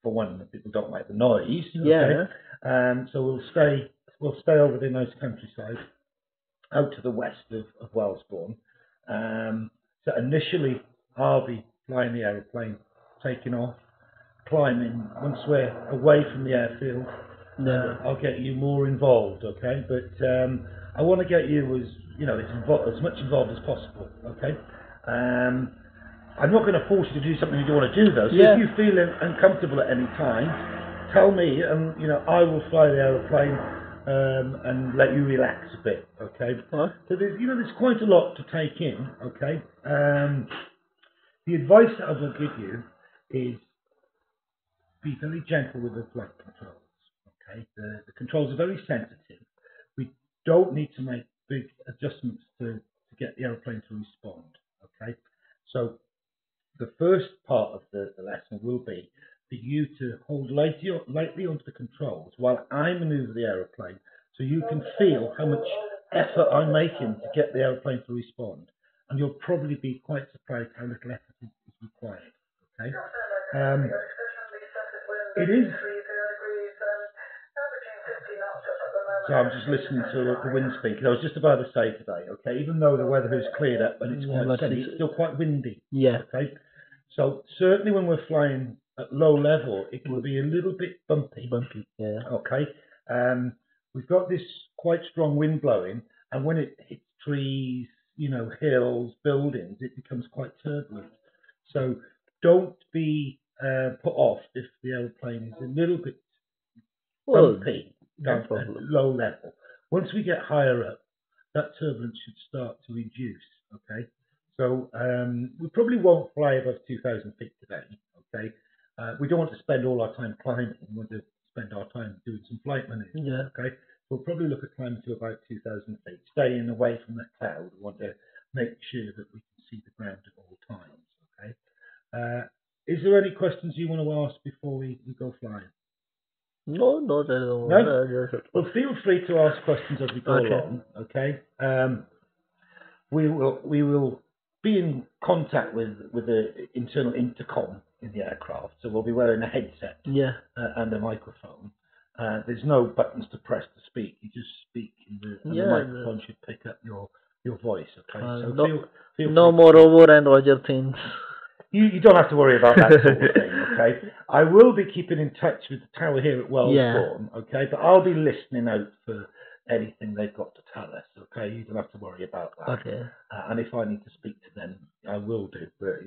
For one, people don't like the noise. Yeah. Okay? So we'll stay over the nice countryside, out to the west of Wellesbourne. So initially, I'll be flying the aeroplane, taking off, climbing. Once we're away from the airfield, I'll get you more involved, okay? But I want to get you as much involved as possible, okay? I'm not going to force you to do something you don't want to do, though. So if you feel uncomfortable at any time, tell me, and I will fly the aeroplane and let you relax a bit, okay? What? So there's quite a lot to take in, okay? The advice that I will give you is be very gentle with the flight controls, okay? The controls are very sensitive. We don't need to make big adjustments to get the aeroplane to respond, okay? So the first part of the lesson will be for you to hold lightly onto the controls while I manoeuvre the aeroplane, so you can feel how much effort I'm making to get the aeroplane to respond. And you'll probably be quite surprised how little effort is required, okay? It is. So I'm just listening to the wind speed. I was just about to say today, okay, even though the weather has cleared up and it's quite sunny, it's still quite windy. Yeah. Okay. So certainly when we're flying at low level, it will be a little bit bumpy. Bumpy, yeah. Okay. We've got this quite strong wind blowing, and when it hits trees, hills, buildings, it becomes quite turbulent. So don't be put off if the aeroplane is a little bit bumpy down at low level. Once we get higher up, that turbulence should start to reduce, okay? So we probably won't fly above 2,000 feet today, okay? We don't want to spend all our time climbing. We want to spend our time doing some flight maneuvers, okay? We'll probably look at climbing to about 2,000 feet, staying away from the cloud. We want to make sure that we can see the ground at all times, okay? Is there any questions you want to ask before we go flying? No. Well, feel free to ask questions as we go along, okay? We will be in contact with the internal intercom in the aircraft, so we'll be wearing a headset and a microphone. There's no buttons to press to speak. You just speak, and the microphone should pick up your voice, okay? So feel no more over and Roger things. You don't have to worry about that sort of thing, okay? I will be keeping in touch with the tower here at Wellesbourne, okay? But I'll be listening out for anything they've got to tell us, okay? You don't have to worry about that. Okay. And if I need to speak to them, I will do, but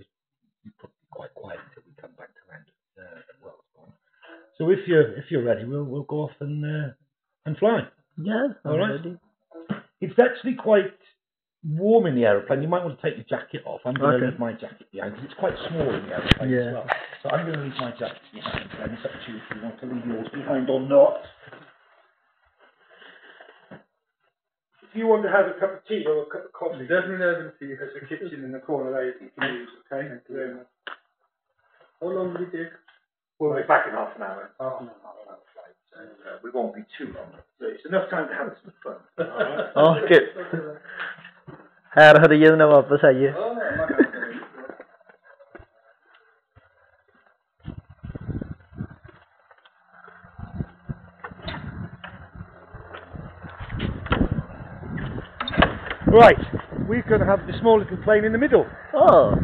you're probably quite quiet until we come back to land at Wellesbourne. So if you're ready, we'll go off and fly. Yeah, all right. Ready. It's actually quite warm in the aeroplane. You might want to take your jacket off. I'm going to leave my jacket behind because it's quite small in the aeroplane as well. So I'm going to leave my jacket behind, and it's up to you if you want to leave yours behind or not. If you want to have a cup of tea or a cup of coffee, definitely have a tea. There's a kitchen in the corner there you can use. Okay. Thank you very much. How long will it take? We'll be back in half an hour. Half an hour flight. So we won't be too long. So it's enough time to have some fun. All right. Okay. Hurriyat ने वापस आइए. Right, we're going to have the small little plane in the middle. Oh.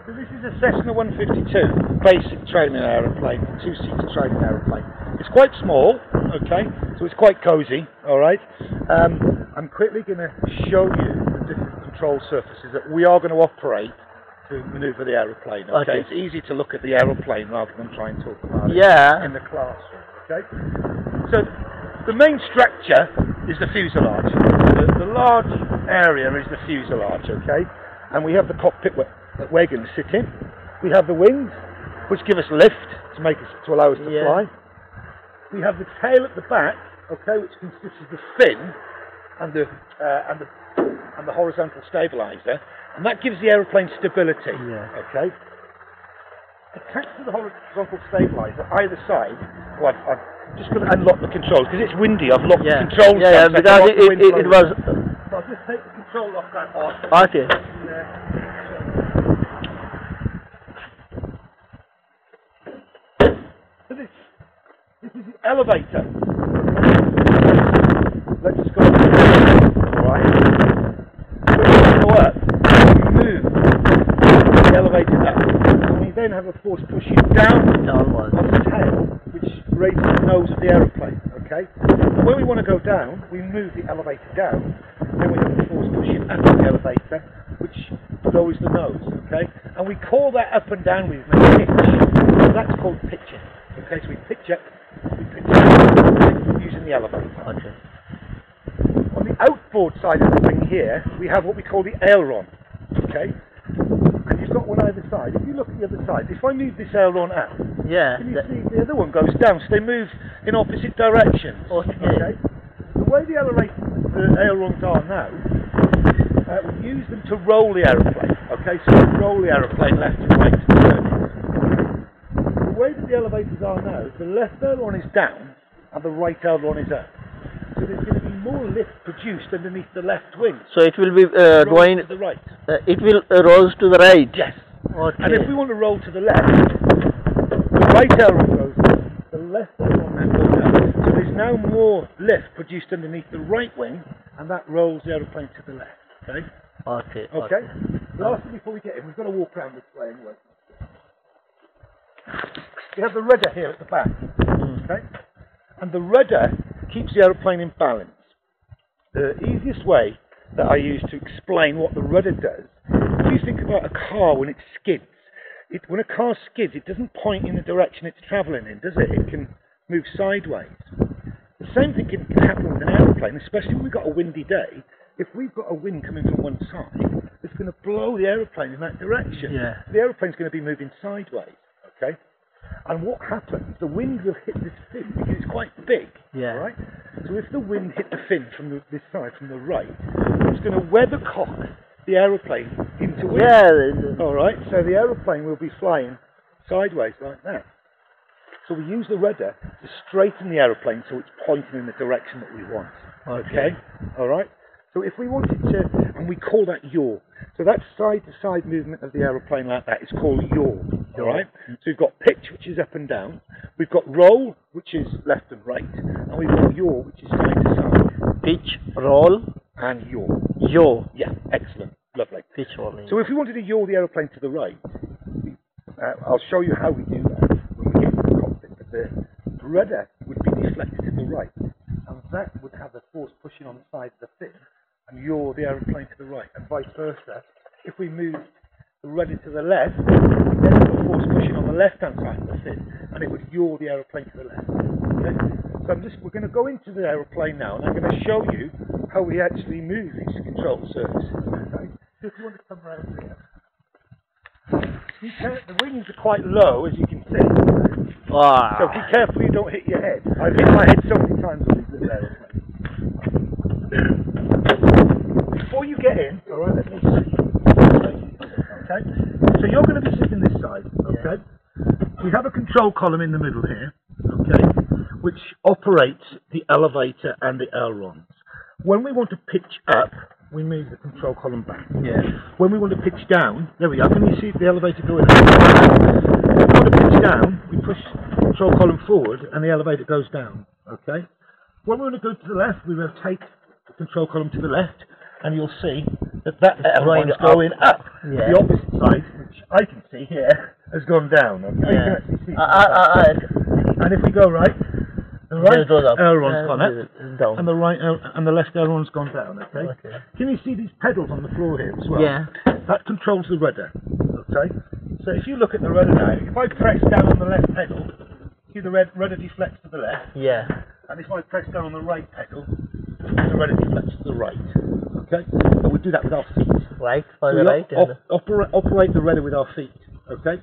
So this is a Cessna 152, basic training aeroplane, two-seater training aeroplane. It's quite small, okay, so it's quite cosy, alright. I'm quickly going to show you the different control surfaces that we are going to operate to manoeuvre the aeroplane, okay? It's easy to look at the aeroplane rather than try and talk about it in the classroom, okay? So the main structure is the fuselage. The large area is the fuselage, okay? And we have the cockpit that we're going to sit in. We have the wings, which give us lift to allow us to fly. We have the tail at the back, okay, which consists of the fin and the horizontal stabilizer, and that gives the aeroplane stability. Okay. Attached to the horizontal stabilizer, either side. Well, I'm just going to unlock the controls because it's windy. I've locked the controls. Because it was. So I'll just take the control lock that on. Okay. So this is the elevator. Let's just go up. Alright. When you go up, you move the elevator up. And we then have a force pushing down Downwards. on the tail, which raises the nose of the aeroplane. Okay? And when we want to go down, we move the elevator down. Then we have the force pushing up the elevator, which lowers the nose. Okay? And we call that up and down with a pitch. So that's called pitching. Okay, so we pitch up, using the elevator. Okay. On the outboard side of the wing here, we have what we call the aileron. Okay, and you've got one either side. If you look at the other side, if I move this aileron out, Yeah. can you see the other one goes down? So they move in opposite directions. Okay. The way the ailerons are now, we use them to roll the aeroplane. Okay, so we roll the aeroplane left and right. The way that the elevators are now, the left aileron is down and the right aileron is up. So there's going to be more lift produced underneath the left wing. So it will be going to the right. It will rolls to the right. Yes. Okay. And if we want to roll to the left, the right aileron goes up, the left aileron then goes up. So there's now more lift produced underneath the right wing, and that rolls the aeroplane to the left. Okay. Okay. Okay. Lastly, before we get in, we've got to walk around this way anyway. We have the rudder here at the back, okay? And the rudder keeps the aeroplane in balance. The easiest way that I use to explain what the rudder does, if you think about a car when it skids, when a car skids, it doesn't point in the direction it's travelling in, does it? It can move sideways. The same thing can happen with an aeroplane, especially when we've got a windy day. If we've got a wind coming from one side, it's going to blow the aeroplane in that direction. Yeah. The aeroplane's going to be moving sideways. Okay, and what happens? The wind will hit this fin because it's quite big. Yeah. Right. So if the wind hit the fin from this side, from the right, it's going to weathercock the aeroplane into wind. Yeah. All right. So the aeroplane will be flying sideways like that. So we use the rudder to straighten the aeroplane so it's pointing in the direction that we want. Okay. All right. So if we wanted to, and we call that yaw. So that side-to-side movement of the aeroplane like that is called yaw. All right. So we've got pitch, which is up and down. We've got roll, which is left and right, and we've got yaw, which is side to side. Pitch, roll, and yaw. yaw. Yeah, excellent, lovely. Pitch, rolling. So if we wanted to yaw the aeroplane to the right, I'll show you how we do that when we get to the cockpit. But the rudder would be deflected to the right, and that would have the force pushing on the side of the fin, and yaw the aeroplane to the right, and vice versa. If we move the rudder to the left, then the force pushing on the left-hand side of the fin, and it would yaw the aeroplane to the left. Okay? So we're going to go into the aeroplane now, and I'm going to show you how we actually move these control surfaces. Okay? So if you want to come around here. The wings are quite low, as you can see. Wow. So be careful you don't hit your head. I've hit my head so many times on these little aeroplanes. Before you get in, alright, let me see. Okay? So you're going to be sitting this side, okay? We have a control column in the middle here, okay, which operates the elevator and the ailerons. When we want to pitch up, we move the control column back. Yeah. When we want to pitch down, there we are. Can you see the elevator going up? When we want to pitch down, we push the control column forward and the elevator goes down. Okay? When we want to go to the left, we rotate the control column to the left, and you'll see that aileron's going up. Yeah. The opposite side, which I can see here, has gone down. Okay? Yeah. You can actually see and if we go right, the right aileron's gone up, down. and the right and the left aileron's gone down. Okay? Can you see these pedals on the floor here as well? Yeah. That controls the rudder. Okay. So if you look at the rudder now, if I press down on the left pedal, see the rudder deflects to the left. Yeah. And if I press down on the right pedal, the rudder deflects to the right. Okay. And we do that with our feet. Right for So the we right. operate the rudder with our feet. Okay.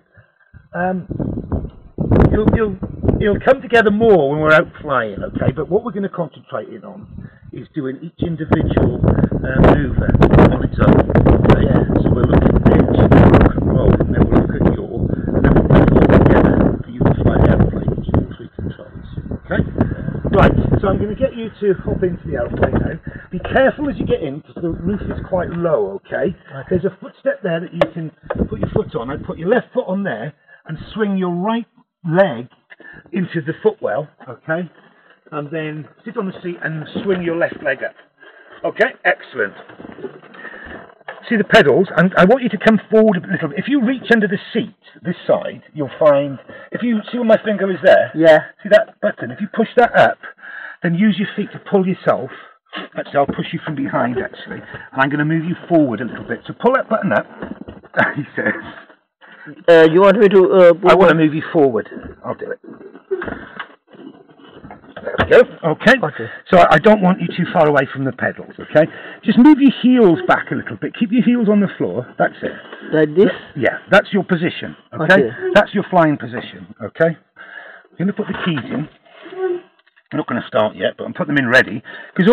It'll come together more when we're out flying, okay? But what we're going to concentrate in on is doing each individual manoeuvre on its own. Okay? Yeah. So we'll look at pitch, we'll look at roll, and then we'll look at yaw, and then we'll put it all together for you to fly the aeroplane using all three controls. Okay? Right, so I'm going to get you you to hop into the aeroplane now. Be careful as you get in because the roof is quite low, okay? There's a footstep there that you can put your foot on. I'd put your left foot on there and swing your right leg into the footwell, okay? And then sit on the seat and swing your left leg up. Okay, excellent. See the pedals, and I want you to come forward a little bit. If you reach under the seat, this side, you'll find, if you see where my finger is there, yeah. See that button? If you push that up, then use your feet to pull yourself. Actually, I'll push you from behind, actually, and I'm going to move you forward a little bit. So pull that button up, he says. You want me to... I want to move you forward. I'll do it. There we go. Okay. So I don't want you too far away from the pedals, okay? Just move your heels back a little bit. Keep your heels on the floor. That's it. Like this? Yeah, that's your position, okay? That's your flying position, okay? I'm going to put the keys in. I'm not going to start yet, but I'm putting them in ready because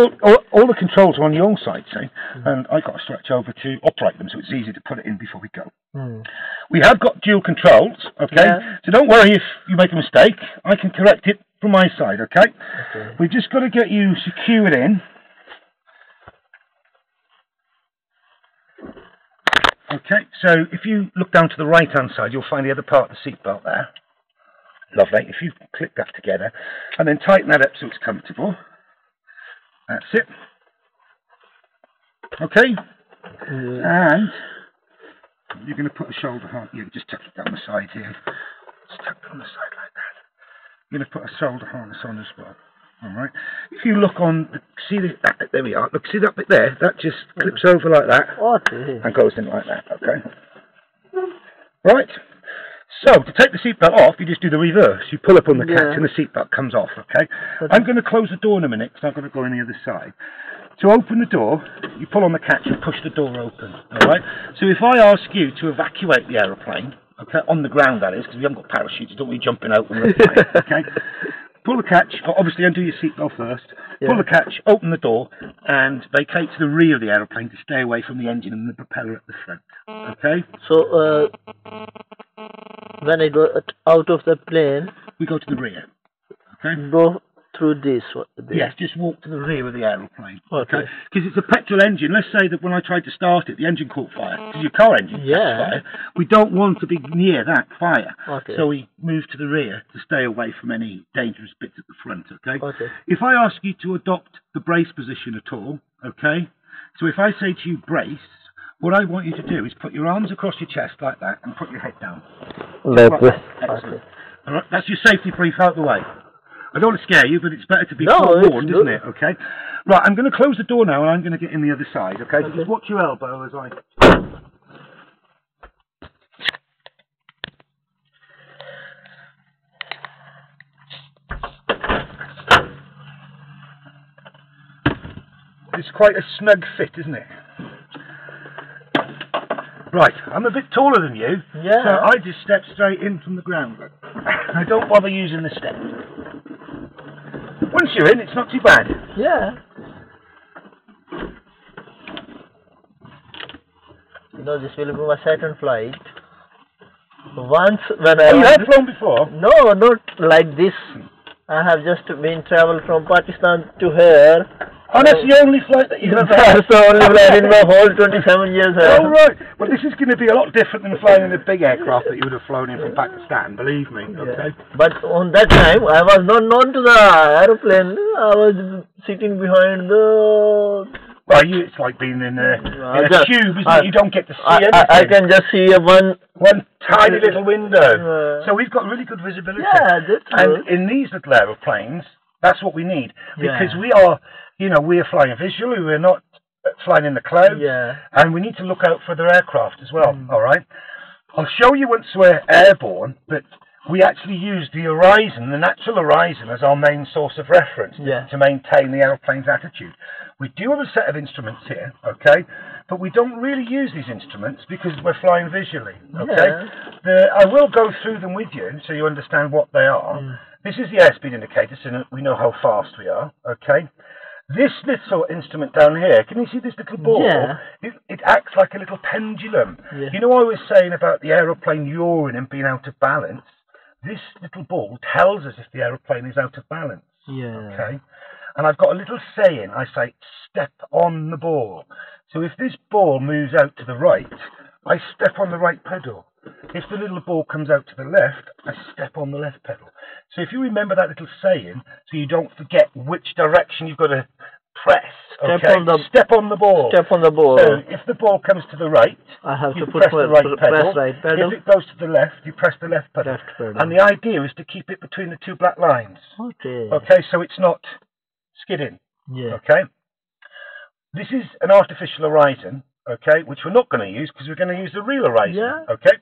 all the controls are on your side, see? And I've got to stretch over to operate them, so it's easy to put it in before we go. We have got dual controls, okay? So don't worry if you make a mistake. I can correct it from my side, okay? We've just got to get you secured in. Okay, so if you look down to the right-hand side, you'll find the other part of the seatbelt there. Lovely. If you click that together and then tighten that up so it's comfortable. That's it. Okay. And you're going to put a shoulder harness. You just tuck it down the side here. Just tuck it on the side like that. You're going to put a shoulder harness on as well. All right. If you look on, see there we are. Look, see that bit there? That just clips over like that and goes in like that. Okay. Right. So, to take the seatbelt off, you just do the reverse. You pull up on the catch and the seatbelt comes off, okay? I'm going to close the door in a minute because I've got to go on the other side. To open the door, you pull on the catch and push the door open, alright? So if I ask you to evacuate the aeroplane, okay, on the ground that is, because we haven't got parachutes, you don't want you jumping out when we're flying, okay? Pull the catch, obviously undo your seatbelt first, pull the catch, open the door, and vacate to the rear of the aeroplane to stay away from the engine and the propeller at the front, okay? So, when I go out of the plane, we go to the rear, okay? Go through this. Yes, just walk to the rear of the aeroplane, okay? Because it's a petrol engine. Let's say that when I tried to start it, the engine caught fire. Because your car engine catches fire. We don't want to be near that fire. So we move to the rear to stay away from any dangerous bits at the front, okay? If I ask you to adopt the brace position at all, okay? So if I say to you brace, what I want you to do is put your arms across your chest like that and put your head down. Like this. Excellent. All right, that's your safety brief out the way. I don't want to scare you, but it's better to be forewarned, isn't it? Okay. Right, I'm going to close the door now, and I'm going to get in the other side. Okay. So just watch your elbow as I. It's quite a snug fit, isn't it? Right, I'm a bit taller than you, so I just step straight in from the ground. I don't bother using the steps. Once you're in, it's not too bad. Yeah. You know, this will be my second flight. Once when I... You have flown before? No, not like this. I have just been traveled from Pakistan to here. Oh, that's the only flight that you've ever had? That's the only flight in my whole 27 years. Oh, right. Well, this is going to be a lot different than flying in a big aircraft that you would have flown in from Pakistan, believe me, okay? But on that time, I was not known to the aeroplane. I was sitting behind the... Well, it's like being in a tube, isn't it? You don't get to see anything. I can just see one tiny little window. So we've got really good visibility. Yeah, that's true. And in these little aeroplanes, that's what we need. Because we are... You know, we are flying visually, we're not flying in the clouds, and we need to look out for their aircraft as well, all right? I'll show you once we're airborne, but we actually use the horizon, the natural horizon, as our main source of reference to maintain the aeroplane's attitude. We do have a set of instruments here, okay, but we don't really use these instruments because we're flying visually, okay? I will go through them with you so you understand what they are. This is the airspeed indicator, so we know how fast we are, okay? This little instrument down here, can you see this little ball? It acts like a little pendulum. You know I was saying about the aeroplane you're in and being out of balance? This little ball tells us if the aeroplane is out of balance. Okay? And I've got a little saying. I say, step on the ball. So if this ball moves out to the right, I step on the right pedal. If the little ball comes out to the left, I step on the left pedal. So if you remember that little saying, so you don't forget which direction you've got to press, okay? Step on the ball. Step on the ball. So if the ball comes to the right, I have you to press the right pedal. right pedal. If it goes to the left, you press the left pedal. Left pedal. And the idea is to keep it between the two black lines. Okay. Okay, so it's not skidding. Yeah. Okay. This is an artificial horizon, okay, which we're not going to use because we're going to use the real horizon. Yeah. Okay.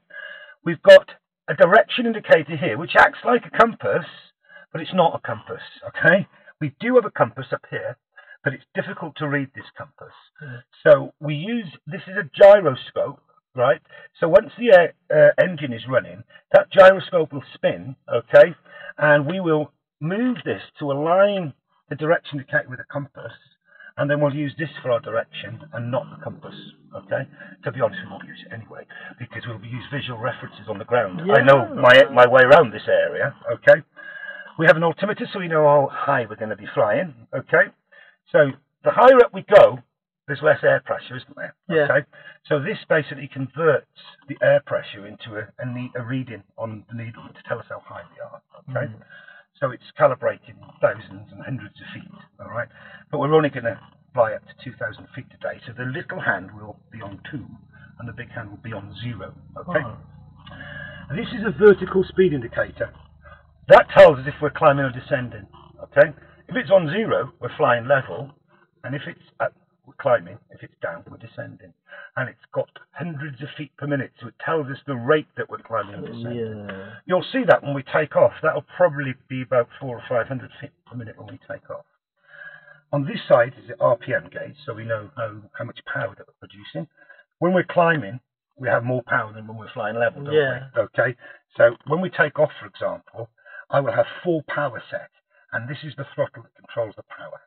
We've got a direction indicator here, which acts like a compass, but it's not a compass. Okay. We do have a compass up here, but it's difficult to read this compass. So we use, this is a gyroscope, right? So once the engine is running, that gyroscope will spin, okay? And we will move this to align the direction indicator with a compass, and then we'll use this for our direction and not the compass, okay? To be honest, we won't use it anyway, because we'll use visual references on the ground. Yeah. I know my way around this area, okay? We have an altimeter, so we know how high we're going to be flying, okay? So the higher up we go, there's less air pressure, isn't there? Yeah. Okay. So this basically converts the air pressure into a reading on the needle to tell us how high we are. Okay. So it's calibrating thousands and hundreds of feet. All right. But we're only going to fly up to 2,000 feet today. So the little hand will be on 2, and the big hand will be on 0. Okay. And this is a vertical speed indicator. That tells us if we're climbing or descending. Okay. If it's on 0, we're flying level, and if it's up, we're climbing. If it's down, we're descending. And it's got hundreds of feet per minute, so it tells us the rate that we're climbing and descending. Yeah. You'll see that when we take off. That'll probably be about 400 or 500 feet per minute when we take off. On this side is the RPM gauge, so we know how much power that we're producing. When we're climbing, we have more power than when we're flying level, don't we? Okay. So when we take off, for example, I will have full power set. And this is the throttle that controls the power.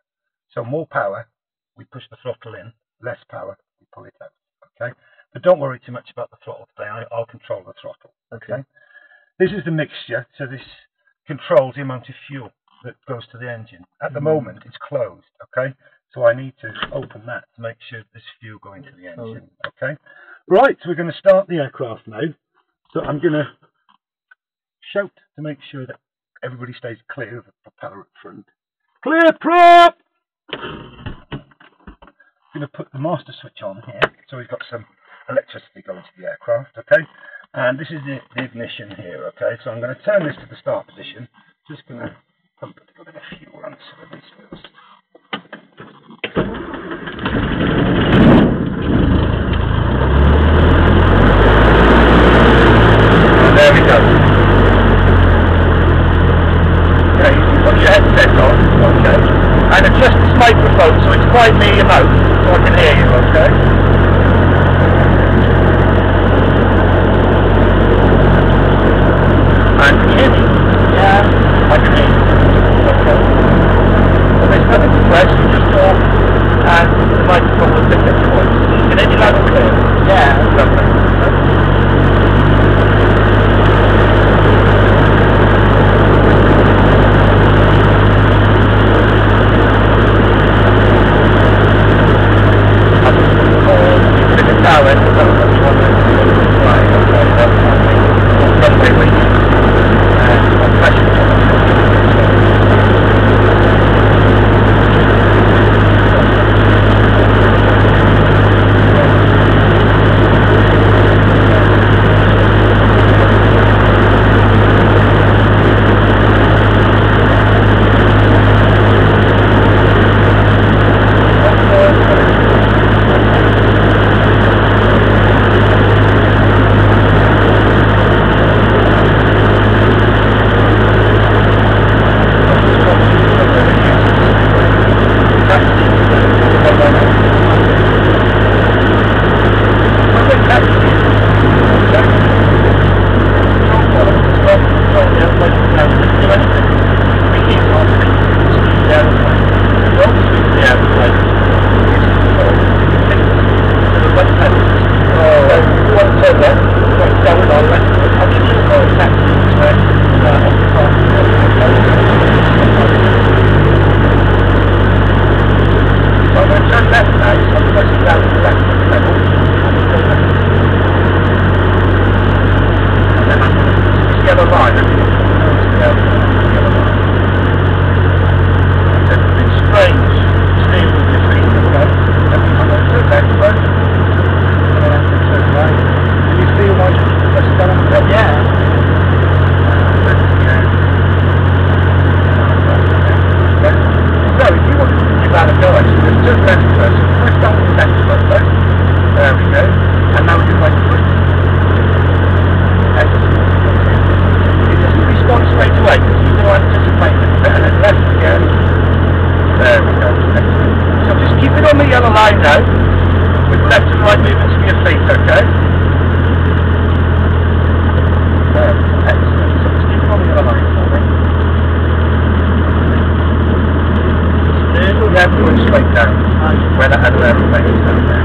So more power, we push the throttle in. Less power, we pull it out. Okay. But don't worry too much about the throttle today. I'll control the throttle. Okay. This is the mixture. So this controls the amount of fuel that goes to the engine. At the moment, it's closed. Okay. So I need to open that to make sure there's fuel going to the engine. Okay. Right. So we're going to start the aircraft now. So I'm going to shout to make sure that everybody stays clear of the propeller at front. Clear prop! I'm going to put the master switch on here, so we've got some electricity going to the aircraft, okay? And this is the ignition here, okay? So I'm going to turn this to the start position. Just going to pump a little bit of fuel on some of these first. And there we go. Put your headset on, okay, and adjust this microphone so it's quite near your mouth, so I can hear you, okay? And can you hear me? Yeah, I can hear you. Okay. So there's nothing to press, you just talk, and the microphone will pick up your voice. Can you hear me loud and clear? Yeah. Lovely. movements of your feet, okay? Excellent. So just keep holding your line for me. Smooth everyone straight down. Where that other aeroplane is down there.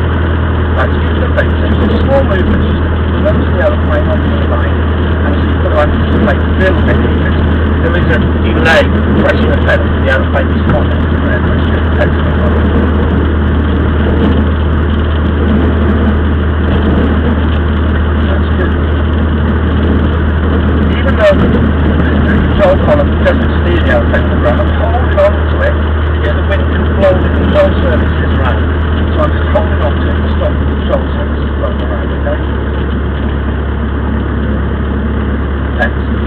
Right, so keep the feet. So just small movements just to keep the nose of the aeroplane on your line. And so you've got to anticipate a little bit because there is a delay pressing the pedal for the aeroplane responding to the air pressure. Excellent. That's good. Even though the control column doesn't steer the aeroplane on the ground, I'm holding on to it because the wind can blow the control surfaces around. So I'm just holding on to it to stop the control surfaces blowing around, okay? Excellent.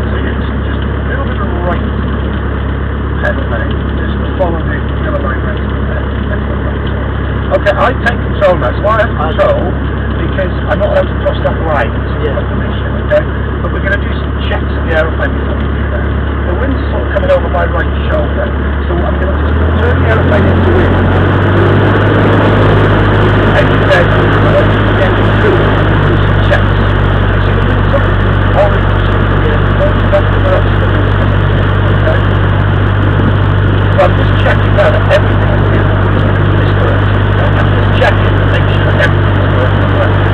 So you just a little bit of right pedal there, just to follow the yellow line right to the pedal. Okay, I take control now, so I have control because I'm not allowed to cross that line until I've permission, okay? But we're going to do some checks of the aeroplane before we do that. The wind's sort of coming over my right shoulder, so I'm going to just turn the aeroplane into wind. And then I want you to get through some checks. You see the wind's on orange here, that's the direction of the wind. Okay? So I'm just checking now that everything is in this direction. I'm just checking to make sure that everything is working correctly.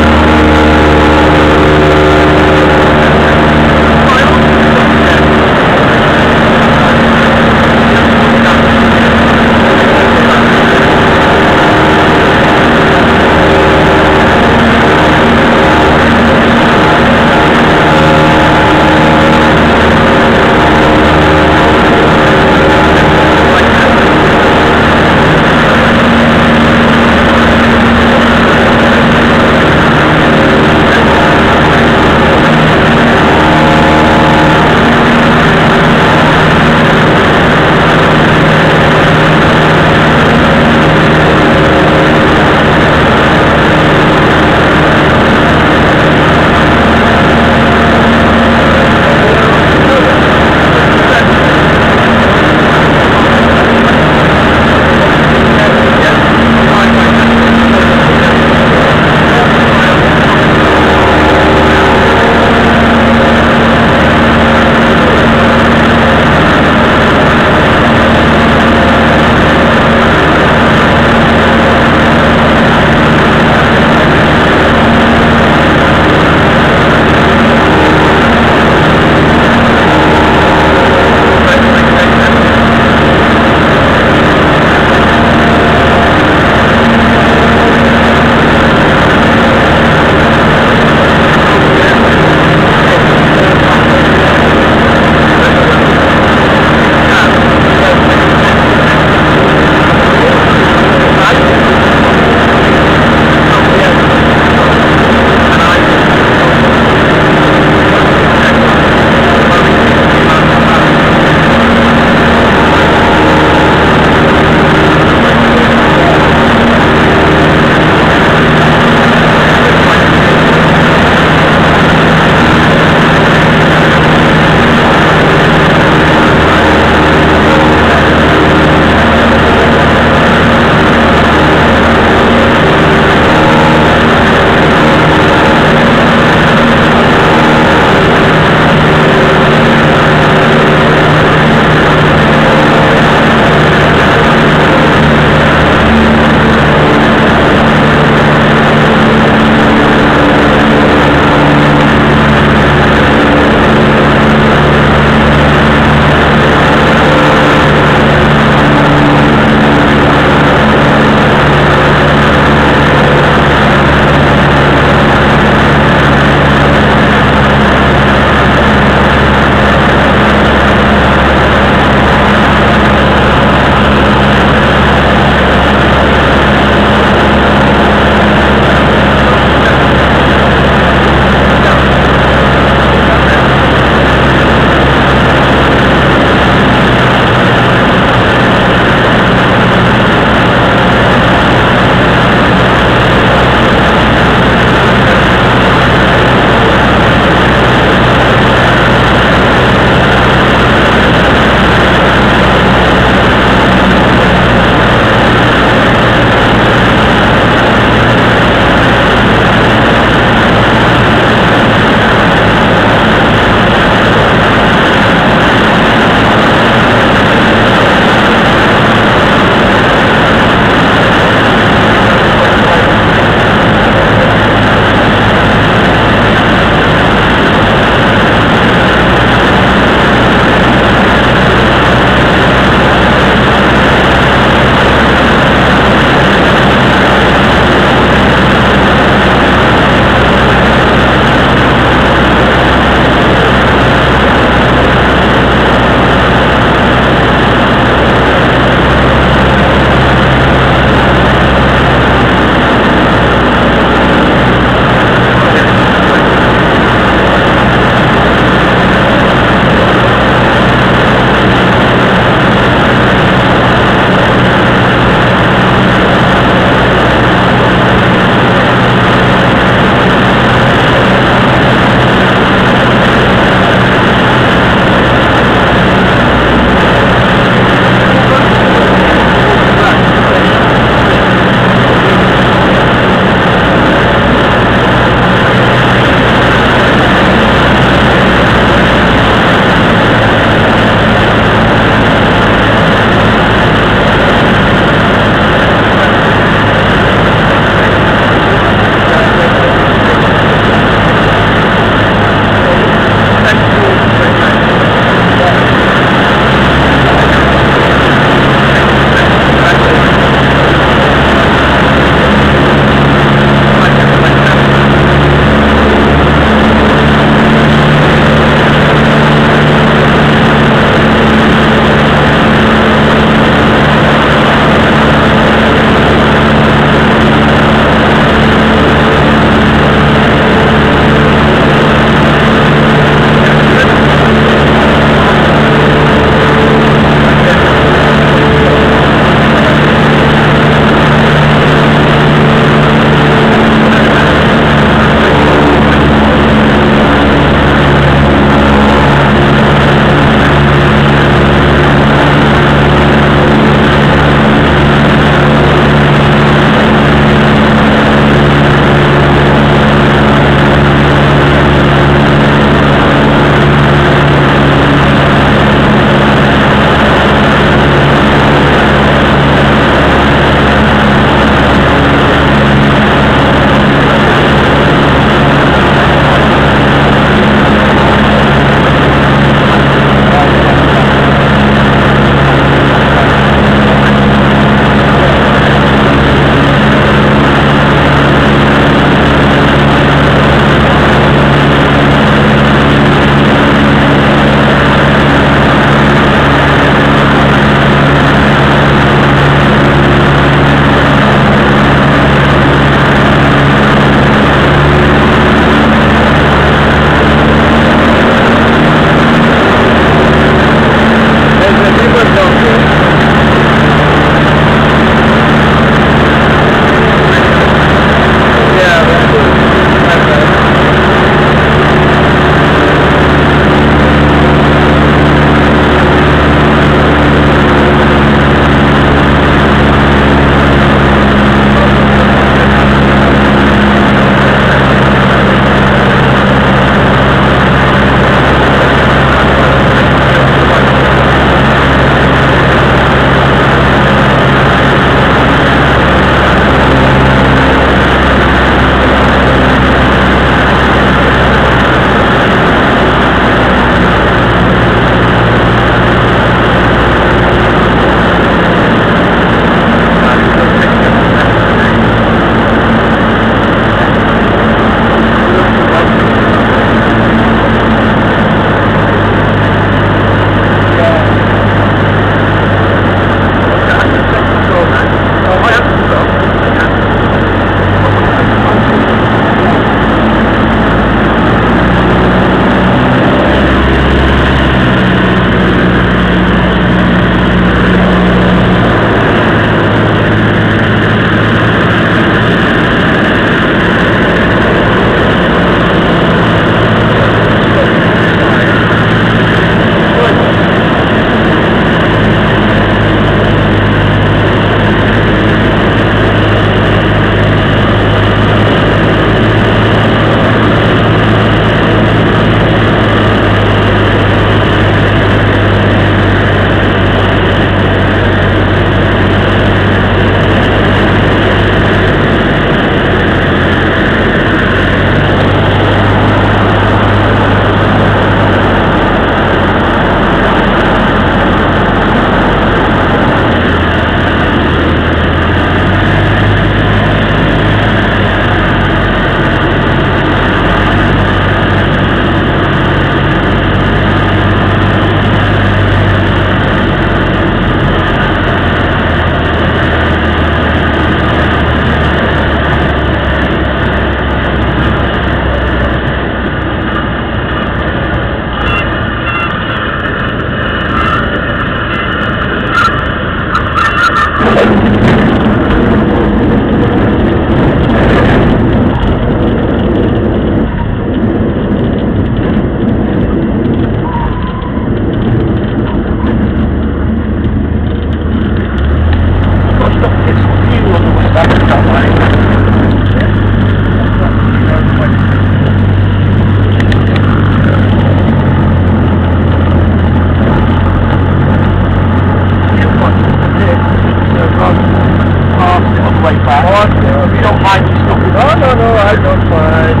I don't mind.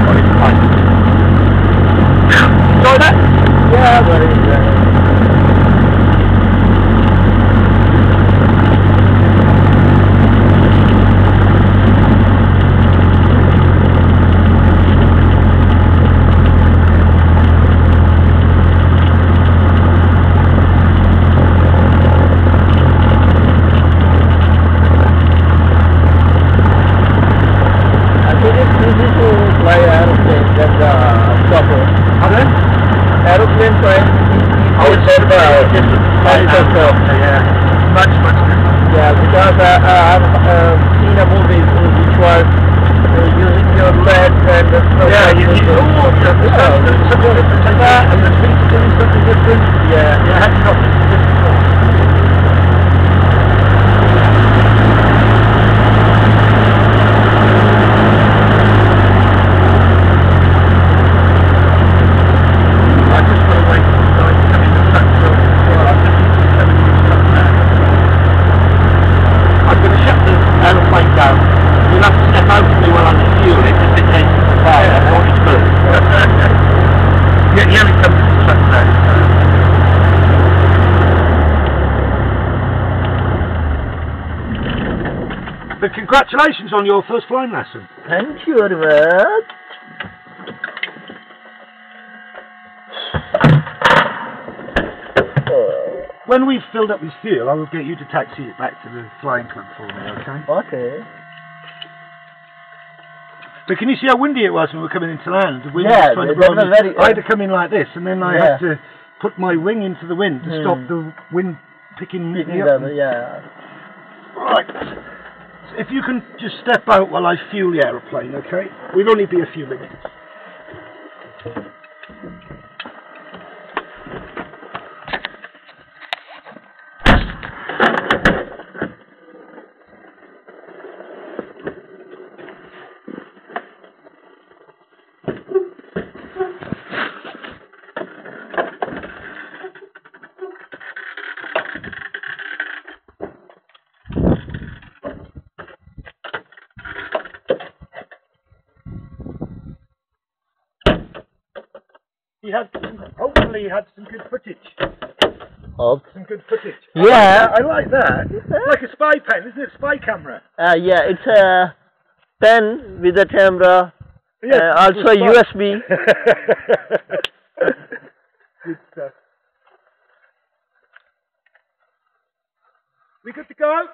What is fine? Enjoy that? Yeah, very good. Aeroplane flying. I would say different. Yeah, much different. Yeah, because I've seen a movie which was using your legs and stuff. Yeah, you need something different like that, and the feet doing something different. Yeah. Yeah, head something different. But congratulations on your first flying lesson. Thank you very much. When we've filled up this fuel, I will get you to taxi it back to the flying club for me, okay? Okay. But can you see how windy it was when we were coming into land? The wind Yeah, was trying to blow me. very, I had to come in like this, and then I had to put my wing into the wind to stop the wind picking me up. Yeah. Right. If you can just step out while I fuel the aeroplane, okay? We'll only be a few minutes. Hopefully he had some good footage. Some good footage. Yeah. I like that. It's like a spy pen, isn't it? Spy camera. Yeah, it's a pen with a camera. Yeah, also USB. Good stuff. We good to go?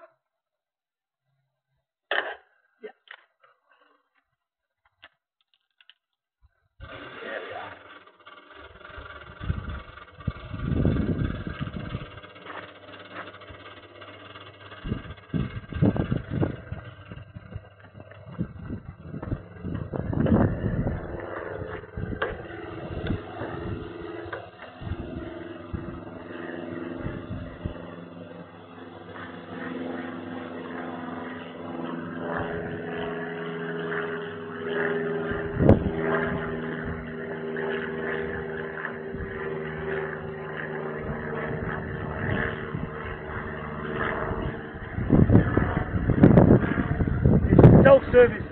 Self-service.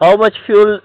How much fuel